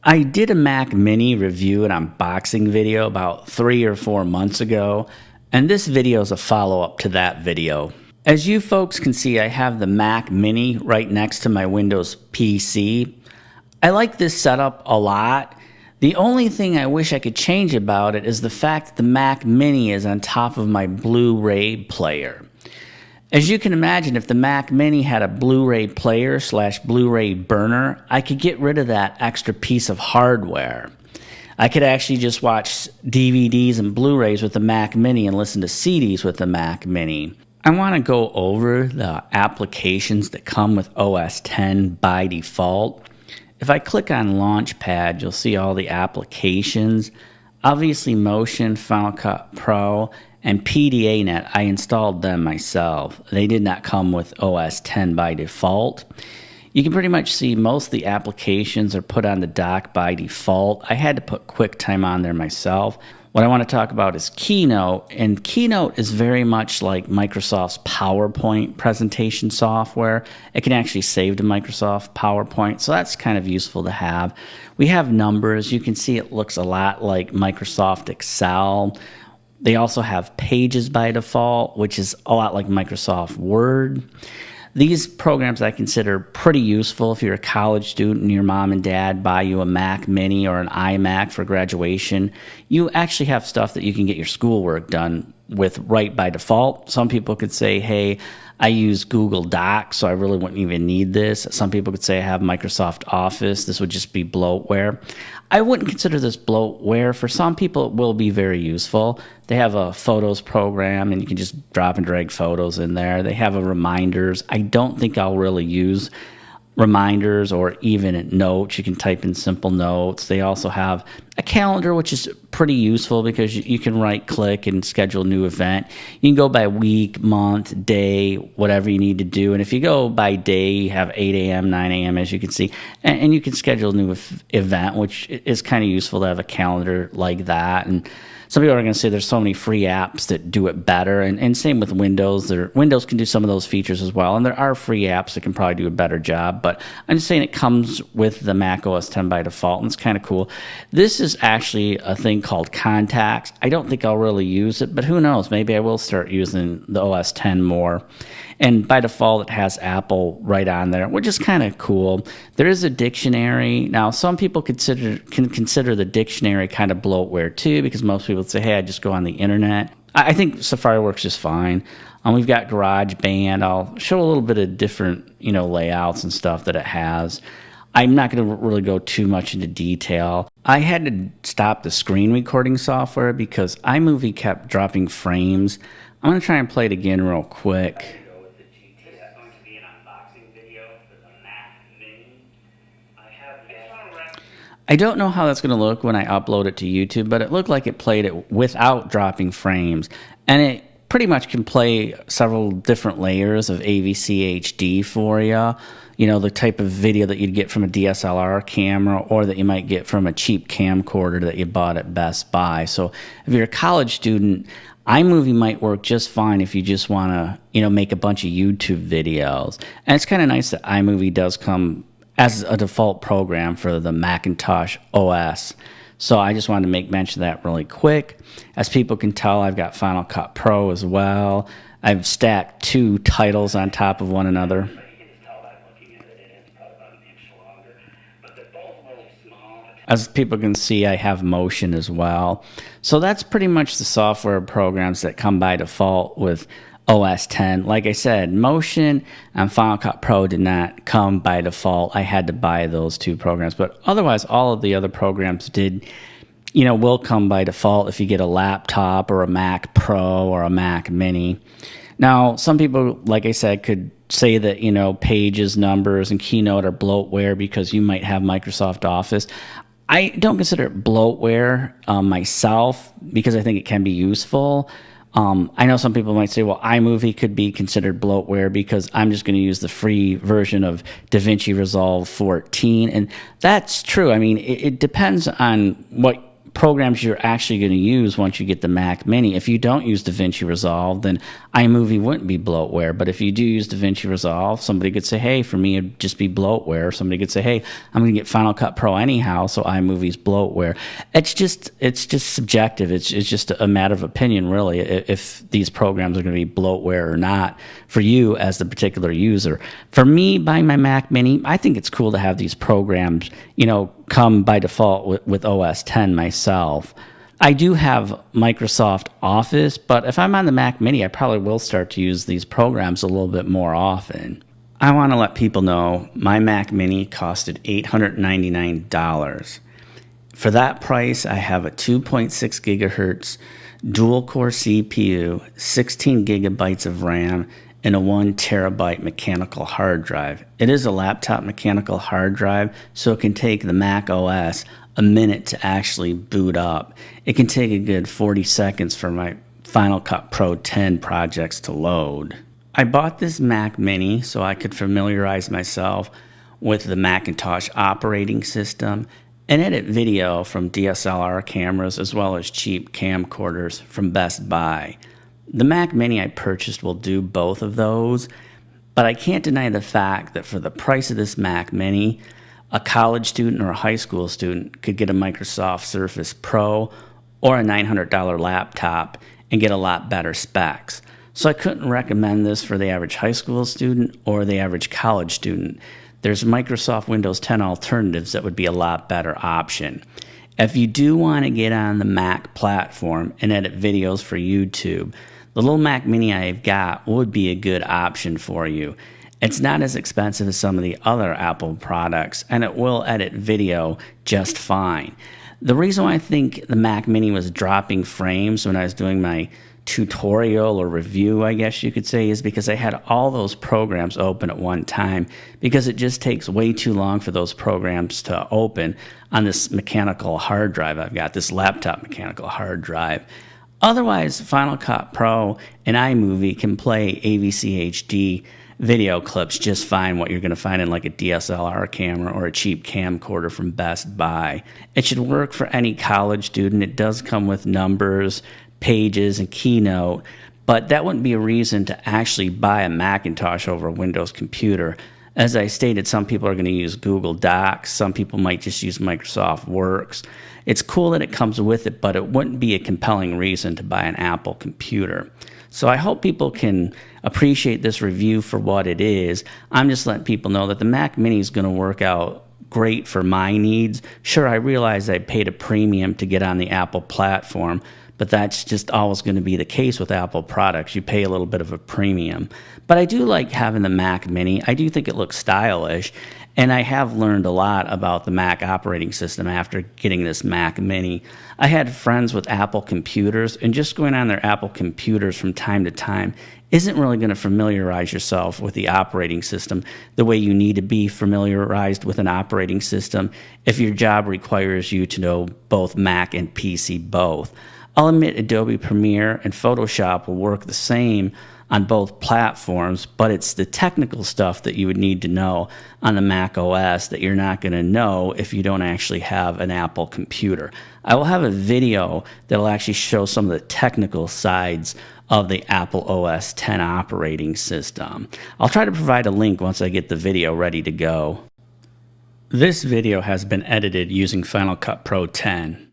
I did a Mac Mini review and unboxing video about 3 or 4 months ago, and this video is a follow-up to that video. As you folks can see, I have the Mac Mini right next to my Windows PC. I like this setup a lot. The only thing I wish I could change about it is the fact that the Mac Mini is on top of my Blu-ray player. As you can imagine, if the Mac Mini had a Blu-ray player / Blu-ray burner, I could get rid of that extra piece of hardware. I could actually just watch DVDs and Blu-rays with the Mac Mini and listen to CDs with the Mac Mini. I want to go over the applications that come with OS X by default. If I click on Launchpad, you'll see all the applications. Obviously, Motion, Final Cut Pro, and PDA-Net, I installed them myself. They did not come with OS X by default. You can pretty much see most of the applications are put on the dock by default. I had to put QuickTime on there myself. What I want to talk about is Keynote, and Keynote is very much like Microsoft's PowerPoint presentation software. It can actually save to Microsoft PowerPoint, so that's kind of useful to have. We have numbers. You can see it looks a lot like Microsoft Excel. They also have Pages by default, which is a lot like Microsoft Word. These programs I consider pretty useful if you're a college student and your mom and dad buy you a Mac Mini or an iMac for graduation. You actually have stuff that you can get your schoolwork done with right by default. Some people could say, hey, I use Google Docs, so I really wouldn't even need this. Some people could say I have Microsoft Office. This would just be bloatware. I wouldn't consider this bloatware. For some people, it will be very useful. They have a photos program, and you can just drop and drag photos in there. They have a reminders. I don't think I'll really use reminders or even notes. You can type in simple notes. They also have a calendar, which is pretty useful because you can right-click and schedule a new event. You can go by week, month, day, whatever you need to do. And if you go by day, you have 8 a.m., 9 a.m., as you can see. And you can schedule a new event, which is kind of useful to have a calendar like that. And some people are going to say there's so many free apps that do it better, and same with Windows. Windows can do some of those features as well, and there are free apps that can probably do a better job, but I'm just saying it comes with the macOS X by default, and it's kind of cool. This is actually a thing called Contacts. I don't think I'll really use it, but who knows? Maybe I will start using the OS X more. And by default, it has Apple right on there, which is kind of cool. There is a dictionary. Now, some people can consider the dictionary kind of bloatware too, because most people say, hey, I just go on the internet. I think Safari works just fine. We've got GarageBand. I'll show a little bit of different, layouts and stuff that it has. I'm not going to really go too much into detail. I had to stop the screen recording software because iMovie kept dropping frames. I'm going to try and play it again real quick. I don't know how that's going to look when I upload it to YouTube, but it looked like it played it without dropping frames. And it pretty much can play several different layers of AVC HD for you. The type of video that you'd get from a DSLR camera or that you might get from a cheap camcorder that you bought at Best Buy. So if you're a college student, iMovie might work just fine if you just want to, make a bunch of YouTube videos. And it's kind of nice that iMovie does come as a default program for the Macintosh OS. So I just wanted to make mention of that really quick. As people can tell, I've got Final Cut Pro as well. I've stacked 2 titles on top of one another. As people can see, I have Motion as well. So that's pretty much the software programs that come by default with OS X. Like I said, Motion and Final Cut Pro did not come by default. I had to buy those 2 programs. But otherwise, all of the other programs will come by default if you get a laptop or a Mac Pro or a Mac Mini. Now, some people, like I said, could say that, Pages, Numbers, and Keynote are bloatware because you might have Microsoft Office. I don't consider it bloatware myself because I think it can be useful. I know some people might say, well, iMovie could be considered bloatware because I'm just going to use the free version of DaVinci Resolve 14. And that's true. I mean, it depends on what programs you're actually going to use once you get the Mac Mini. If you don't use DaVinci Resolve, then iMovie wouldn't be bloatware. But if you do use DaVinci Resolve, somebody could say, hey, for me, it'd just be bloatware. Somebody could say, hey, I'm going to get Final Cut Pro anyhow, so iMovie's bloatware. It's just subjective. It's just a matter of opinion, really, if these programs are going to be bloatware or not for you as the particular user. For me, buying my Mac Mini, I think it's cool to have these programs, come by default with OS 10 myself. I do have Microsoft Office, but if I'm on the Mac Mini, I probably will start to use these programs a little bit more often. I want to let people know my Mac Mini costed $899. For that price, I have a 2.6 gigahertz dual-core CPU, 16 gigabytes of RAM, and a 1 terabyte mechanical hard drive. It is a laptop mechanical hard drive, so it can take the macOS a minute to actually boot up. It can take a good 40 seconds for my Final Cut Pro 10 projects to load. I bought this Mac Mini so I could familiarize myself with the Macintosh operating system and edit video from DSLR cameras as well as cheap camcorders from Best Buy. The Mac Mini I purchased will do both of those, but I can't deny the fact that for the price of this Mac Mini, a college student or a high school student could get a Microsoft Surface Pro or a $900 laptop and get a lot better specs. So I couldn't recommend this for the average high school student or the average college student. There's Microsoft Windows 10 alternatives that would be a lot better option. If you do want to get on the Mac platform and edit videos for YouTube, the little Mac Mini I've got would be a good option for you. It's not as expensive as some of the other Apple products, and it will edit video just fine. The reason why I think the Mac Mini was dropping frames when I was doing my tutorial or review, I guess you could say, is because I had all those programs open at one time, because it just takes way too long for those programs to open on this mechanical hard drive I've got, this laptop mechanical hard drive. Otherwise, Final Cut Pro and iMovie can play AVC HD video clips just fine, what you're going to find in like a DSLR camera or a cheap camcorder from Best Buy. It should work for any college student. It does come with Numbers, Pages, and Keynote, but that wouldn't be a reason to actually buy a Macintosh over a Windows computer. As I stated, some people are going to use Google Docs. Some people might just use Microsoft Works. It's cool that it comes with it, but it wouldn't be a compelling reason to buy an Apple computer. So I hope people can appreciate this review for what it is. I'm just letting people know that the Mac Mini is going to work out great for my needs. Sure, I realize I paid a premium to get on the Apple platform, but that's just always going to be the case with Apple products. You pay a little bit of a premium. But I do like having the Mac Mini. I do think it looks stylish, and I have learned a lot about the Mac operating system after getting this Mac Mini. I had friends with Apple computers, and just going on their Apple computers from time to time isn't really going to familiarize yourself with the operating system the way you need to be familiarized with an operating system if your job requires you to know both Mac and PC both. I'll admit Adobe Premiere and Photoshop will work the same on both platforms, but it's the technical stuff that you would need to know on the Mac OS that you're not going to know if you don't actually have an Apple computer. I will have a video that will actually show some of the technical sides of the Apple OS 10 operating system. I'll try to provide a link once I get the video ready to go. This video has been edited using Final Cut Pro 10.